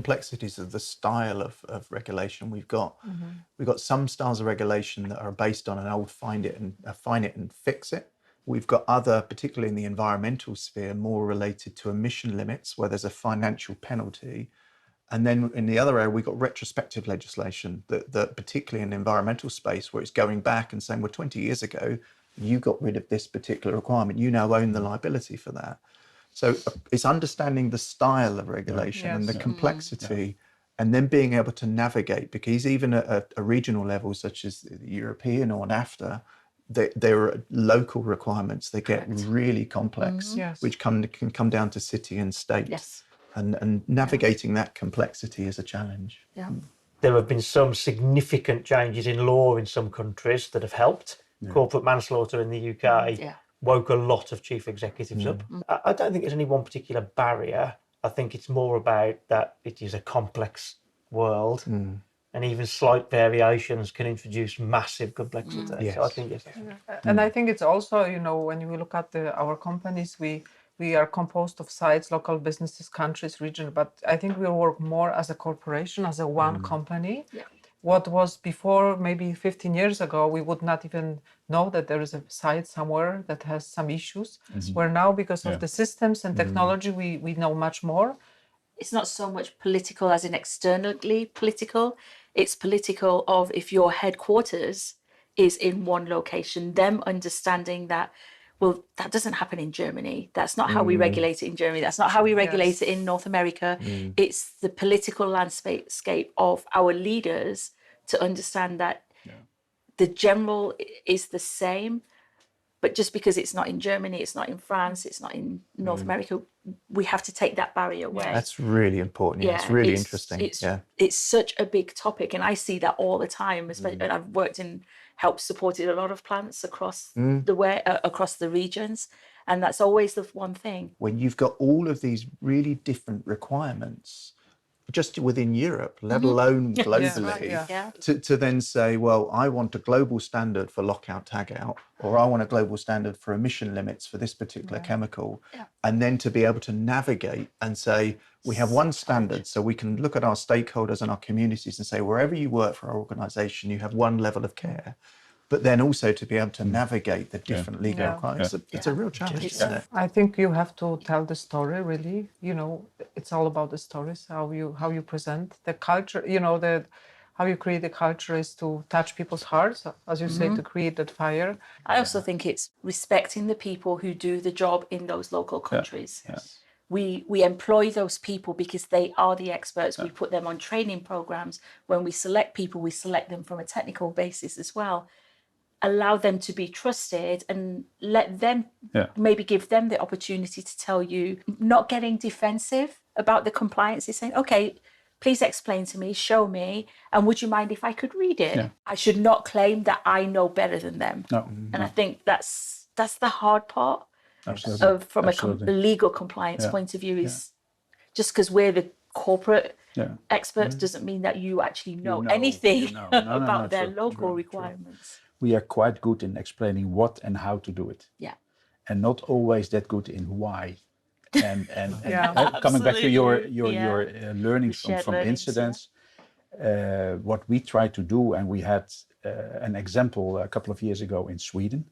complexities of the style of regulation we've got. We've got some styles of regulation that are based on an old find it and fix it. We've got other, particularly in the environmental sphere, more related to emission limits, where there's a financial penalty. And then in the other area, we've got retrospective legislation that particularly in the environmental space, where it's going back and saying, well, 20 years ago, you got rid of this particular requirement. You now own the liability for that. So it's understanding the style of regulation and the complexity, and then being able to navigate, because even at a regional level, such as the European or NAFTA, there are local requirements. They get really complex, which can come down to city and state. Yes. And navigating that complexity is a challenge. Yeah. There have been some significant changes in law in some countries that have helped. Corporate manslaughter in the UK woke a lot of chief executives up. I don't think there's any one particular barrier. I think it's more about that it is a complex world, and even slight variations can introduce massive complexity. Yes. So I think it's... And I think it's also, you know, when we look at our companies, we are composed of sites, local businesses, countries, region, but I think we work more as a corporation, as a one company. Yeah. What was before, maybe 15 years ago, we would not even know that there is a site somewhere that has some issues. Where now, because of the systems and technology, we know much more. It's not so much political as in externally political. It's political of if your headquarters is in one location, them understanding that, well, that doesn't happen in Germany. That's not how we regulate it in Germany. That's not how we regulate it in North America. It's the political landscape of our leaders to understand that the general is the same, but just because it's not in Germany, it's not in France, it's not in North America, we have to take that barrier away. That's really important. Yeah, it's really interesting. It's such a big topic, and I see that all the time. Especially, and I've worked in, helped supported a lot of plants across across the regions, and that's always the one thing. When you've got all of these really different requirements, just within Europe, let alone globally, to then say, well, I want a global standard for lockout, tagout, or I want a global standard for emission limits for this particular chemical, and then to be able to navigate and say, we have one standard, so we can look at our stakeholders and our communities and say, wherever you work for our organisation, you have one level of care. But then also to be able to navigate the different legal requirements. It's a real challenge, isn't it? I think you have to tell the story, really. You know, it's all about the stories, how you present the culture. You know, how you create the culture is to touch people's hearts, as you say, to create that fire. I also think it's respecting the people who do the job in those local countries. We employ those people because they are the experts. We put them on training programs. When we select people, we select them from a technical basis as well. Allow them to be trusted and let them maybe give them the opportunity to tell you, not getting defensive about the compliance, is saying, okay, please explain to me, show me, and would you mind if I could read it? I should not claim that I know better than them. And I think that's the hard part from a legal compliance point of view, is just because we're the corporate experts doesn't mean that you actually know anything about their local requirements. We are quite good in explaining what and how to do it. And not always that good in why. And coming back to your learnings from incidents, what we try to do, and we had an example a couple of years ago in Sweden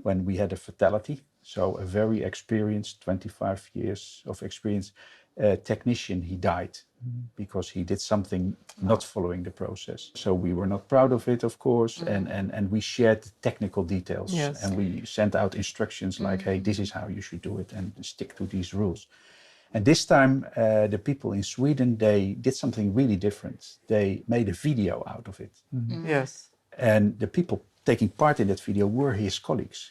when we had a fatality. So a very experienced, 25 years of experience technician, he died because he did something not following the process. So we were not proud of it, of course, and we shared the technical details, and we sent out instructions like, hey, this is how you should do it and stick to these rules. And this time, the people in Sweden, they did something really different. They made a video out of it. And the people taking part in that video were his colleagues.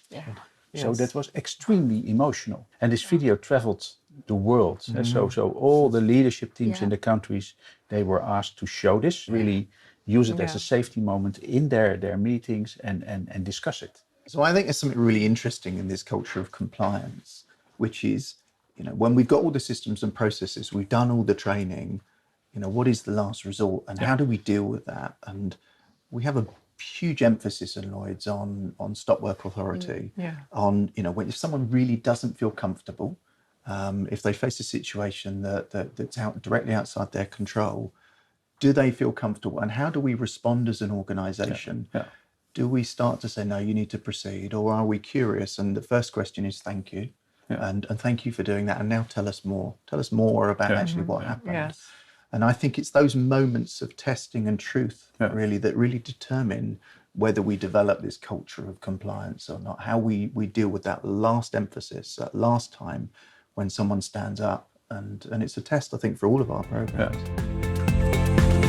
So that was extremely emotional. And this video traveled the world. So all the leadership teams in the countries, they were asked to show this, really use it as a safety moment in their meetings and discuss it. So I think there's something really interesting in this culture of compliance, which is, you know, when we've got all the systems and processes, we've done all the training, you know, what is the last resort and how do we deal with that? And we have a huge emphasis in Lloyd's on stop work authority, on, you know, when if someone really doesn't feel comfortable, if they face a situation that's directly outside their control, do they feel comfortable? And how do we respond as an organisation? Do we start to say, no, you need to proceed? Or are we curious? And the first question is, thank you. And thank you for doing that. And now tell us more. Tell us more about actually what happened. Yes. And I think it's those moments of testing and truth really that really determine whether we develop this culture of compliance or not, how we deal with that last emphasis, that last time when someone stands up. And it's a test, I think, for all of our programs.